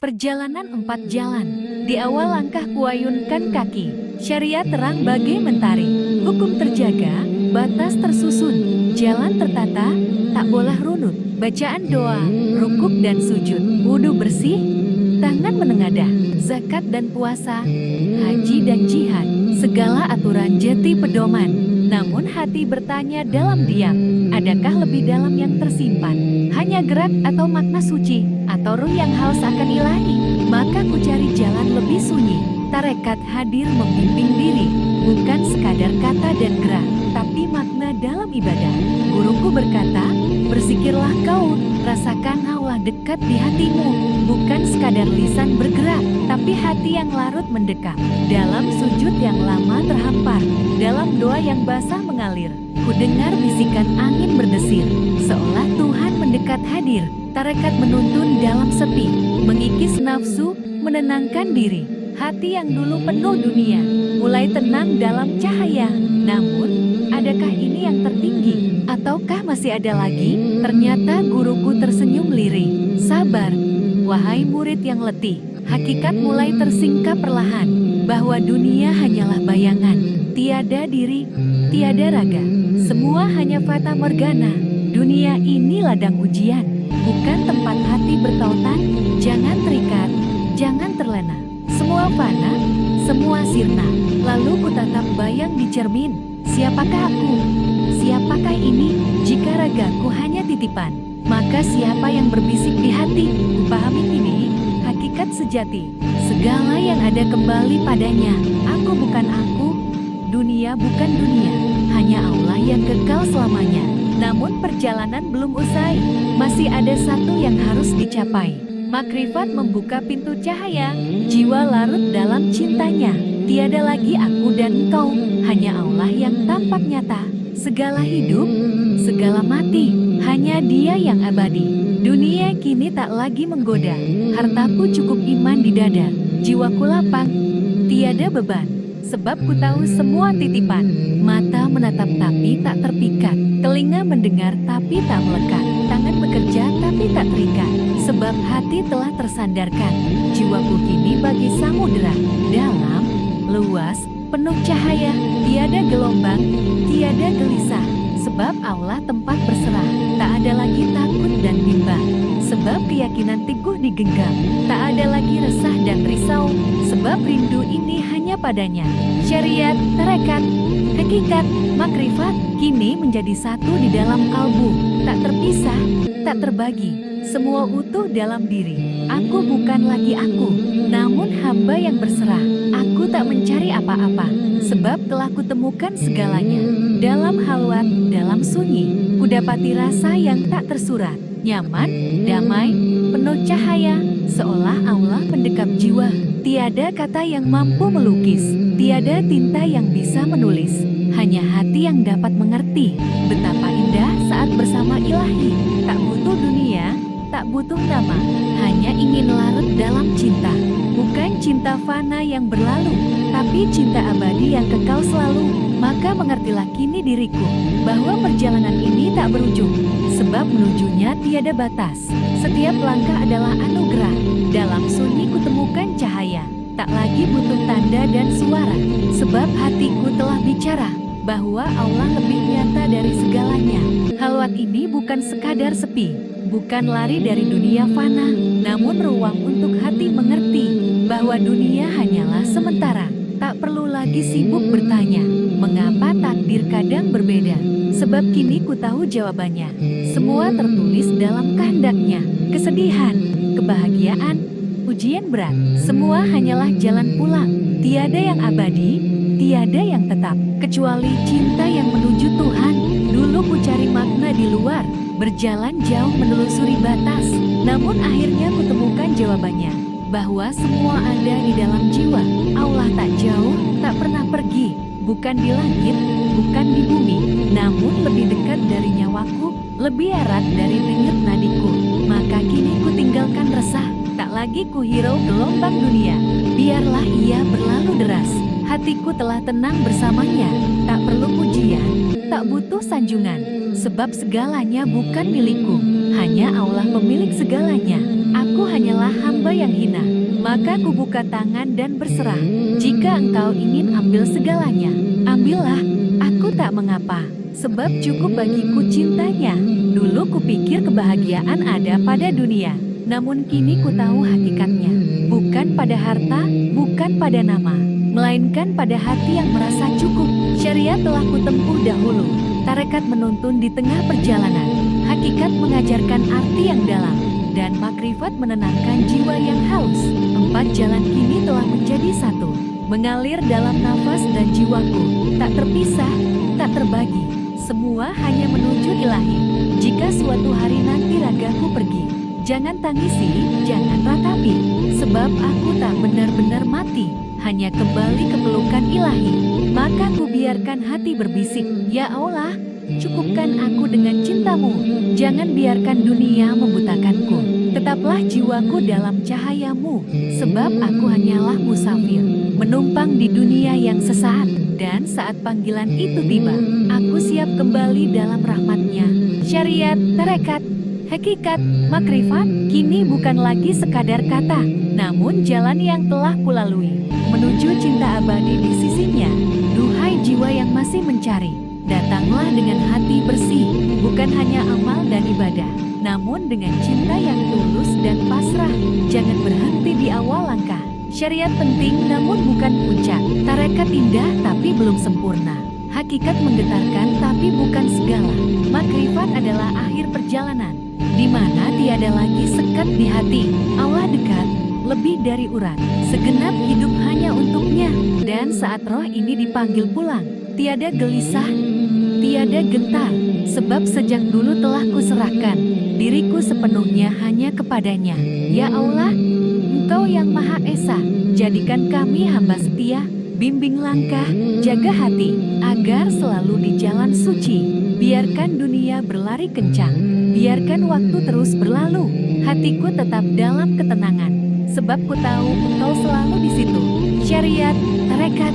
Perjalanan 4 jalan. Di awal langkah kuayunkan kaki. Syariat terang bagai mentari. Hukum terjaga, batas tersusun. Jalan tertata, tak boleh runut. Bacaan doa, rukuk dan sujud. Wudu bersih, tangan menengadah. Zakat dan puasa, haji dan jihad. Segala aturan jati pedoman. Namun hati bertanya dalam diam, adakah lebih dalam yang tersimpan? Hanya gerak atau makna suci, atau ruh yang haus akan ilahi? Maka ku cari jalan lebih sunyi. Tarekat hadir membimbing diri, bukan sekadar kata dan gerak, tapi makna dalam ibadah. Guruku berkata, bersikirlah kau, rasakan Allah dekat di hatimu, bukan sekadar lisan bergerak, tapi hati yang larut mendekap. Dalam sujud yang lama terhampar, dalam doa yang basah mengalir, ku dengar bisikan angin berdesir, seolah Tuhan mendekat hadir. Tarekat menuntun dalam sepi, mengikis nafsu, menenangkan diri. Hati yang dulu penuh dunia, mulai tenang dalam cahaya. Namun, adakah ini yang tertinggi? Ataukah masih ada lagi? Ternyata guruku tersenyum lirih. Sabar, wahai murid yang letih. Hakikat mulai tersingkap perlahan, bahwa dunia hanyalah bayangan. Tiada diri, tiada raga. Semua hanya fata morgana. Dunia ini ladang ujian, bukan tempat hati bertautan. Jangan terikat, jangan terlena. Semua fana, semua sirna. Lalu ku tatap bayang di cermin. Siapakah aku? Siapakah ini? Jika ragaku hanya titipan, maka siapa yang berbisik di hati? Ku pahami kini hakikat sejati. Segala yang ada kembali padanya. Aku bukan aku, dunia bukan dunia. Hanya Allah yang kekal selamanya. Namun perjalanan belum usai. Masih ada satu yang harus dicapai. Makrifat membuka pintu cahaya, jiwa larut dalam cintanya. Tiada lagi aku dan engkau, hanya Allah yang tampak nyata. Segala hidup, segala mati, hanya Dia yang abadi. Dunia kini tak lagi menggoda, hartaku cukup iman di dada. Jiwaku lapang, tiada beban, sebab ku tahu semua titipan. Mata menatap tapi tak terpikat, telinga mendengar tapi tak melekat, tangan bekerja tapi tak terikat. Sebab hati telah tersandarkan, jiwaku kini bagi samudera. Dalam, luas, penuh cahaya, tiada gelombang, tiada gelisah. Sebab Allah tempat berserah, tak ada lagi takut dan bimbang. Sebab keyakinan teguh digenggam, tak ada lagi resah dan risau. Sebab rindu ini hanya padanya. Syariat, tarekat, hakikat, makrifat, kini menjadi satu di dalam kalbu. Tak terpisah, tak terbagi. Semua utuh dalam diri. Aku bukan lagi aku, namun hamba yang berserah. Aku tak mencari apa-apa, sebab telah kutemukan segalanya. Dalam halwat, dalam sunyi, kudapati rasa yang tak tersurat. Nyaman, damai, penuh cahaya, seolah Allah mendekap jiwa. Tiada kata yang mampu melukis, tiada tinta yang bisa menulis. Hanya hati yang dapat mengerti betapa indah saat bersama Ilahi. Tak butuh dunia, tak butuh nama, hanya ingin larut dalam cinta. Bukan cinta fana yang berlalu, tapi cinta abadi yang kekal selalu. Maka mengertilah kini diriku, bahwa perjalanan ini tak berujung, sebab menujunya tiada batas. Setiap langkah adalah anugerah, dalam sunyi kutemukan cahaya. Tak lagi butuh tanda dan suara, sebab hatiku telah bicara, bahwa Allah lebih nyata dari segalanya. Halwat ini bukan sekadar sepi, bukan lari dari dunia fana, namun ruang untuk hati mengerti bahwa dunia hanyalah sementara. Tak perlu lagi sibuk bertanya, mengapa takdir kadang berbeda? Sebab kini ku tahu jawabannya. Semua tertulis dalam kehendaknya. Kesedihan, kebahagiaan, ujian berat, semua hanyalah jalan pulang. Tiada yang abadi, tiada yang tetap, kecuali cinta yang menuju Tuhan. Dulu ku cari makna di luar, berjalan jauh menelusuri batas, namun akhirnya kutemukan jawabannya, bahwa semua ada di dalam jiwa. Allah tak jauh, tak pernah pergi, bukan di langit, bukan di bumi, namun lebih dekat dari nyawaku, lebih erat dari denyut nadiku. Maka kini ku tinggalkan resah, tak lagi ku hirau gelombang dunia. Biarlah ia berlalu deras, hatiku telah tenang bersamanya. Tak perlu pujian, tak butuh sanjungan, sebab segalanya bukan milikku, hanya Allah pemilik segalanya. Aku Aku hanyalah hamba yang hina. Maka kubuka tangan dan berserah. Jika engkau ingin ambil segalanya, ambillah, aku tak mengapa. Sebab cukup bagiku cintanya. Dulu kupikir kebahagiaan ada pada dunia. Namun kini ku tahu hakikatnya. Bukan pada harta, bukan pada nama, melainkan pada hati yang merasa cukup. Syariat telah kutempuh dahulu. Tarekat menuntun di tengah perjalanan. Hakikat mengajarkan arti yang dalam. Dan makrifat menenangkan jiwa yang haus. 4 jalan kini telah menjadi satu. Mengalir dalam nafas dan jiwaku. Tak terpisah, tak terbagi. Semua hanya menuju ilahi. Jika suatu hari nanti ragaku pergi, jangan tangisi, jangan ratapi. Sebab aku tak benar-benar mati. Hanya kembali ke pelukan ilahi. Maka ku biarkan hati berbisik, ya Allah, cukupkan aku dengan cintamu. Jangan biarkan dunia membutakanku. Tetaplah jiwaku dalam cahayamu. Sebab aku hanyalah musafir, menumpang di dunia yang sesaat. Dan saat panggilan itu tiba, aku siap kembali dalam rahmatnya. Syariat, tarekat, hakikat, makrifat, kini bukan lagi sekadar kata, namun jalan yang telah kulalui, menuju cinta abadi di sisinya. Duhai jiwa yang masih mencari, datanglah dengan hati bersih, bukan hanya amal dan ibadah, namun dengan cinta yang tulus dan pasrah. Jangan berhenti di awal langkah. Syariat penting namun bukan puncak. Tarekat indah tapi belum sempurna. Hakikat menggetarkan tapi bukan segala. Makrifat adalah akhir perjalanan, di mana tiada lagi sekat di hati. Allah dekat, lebih dari urat. Segenap hidup hanya untuknya. Dan saat roh ini dipanggil pulang, tiada gelisah, tiada gentar. Sebab sejak dulu telah kuserahkan diriku sepenuhnya hanya kepadanya. Ya Allah, Engkau yang Maha Esa, jadikan kami hamba setia, bimbing langkah, jaga hati, agar selalu di jalan suci. Biarkan dunia berlari kencang, biarkan waktu terus berlalu, hatiku tetap dalam ketenangan, sebab ku tahu Engkau selalu di situ. Syariat, tarekat,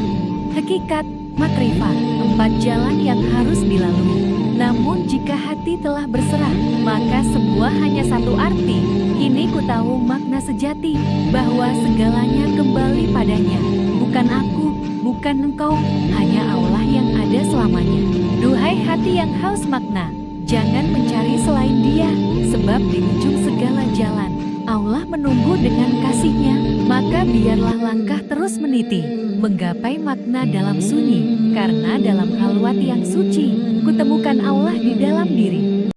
hakikat, makrifat, 4 jalan yang harus dilalui. Namun jika hati telah berserah, maka semua hanya satu arti. Kini ku tahu makna sejati, bahwa segalanya kembali padanya. Bukan aku, bukan engkau, hanya Allah yang ada selamanya. Duhai hati yang haus makna, jangan mencari selain Dia, sebab di ujung segala jalan, Allah menunggu dengan kasih-Nya. Maka biarlah langkah terus meniti, menggapai makna dalam sunyi, karena dalam halwat yang suci, kutemukan Allah di dalam diri.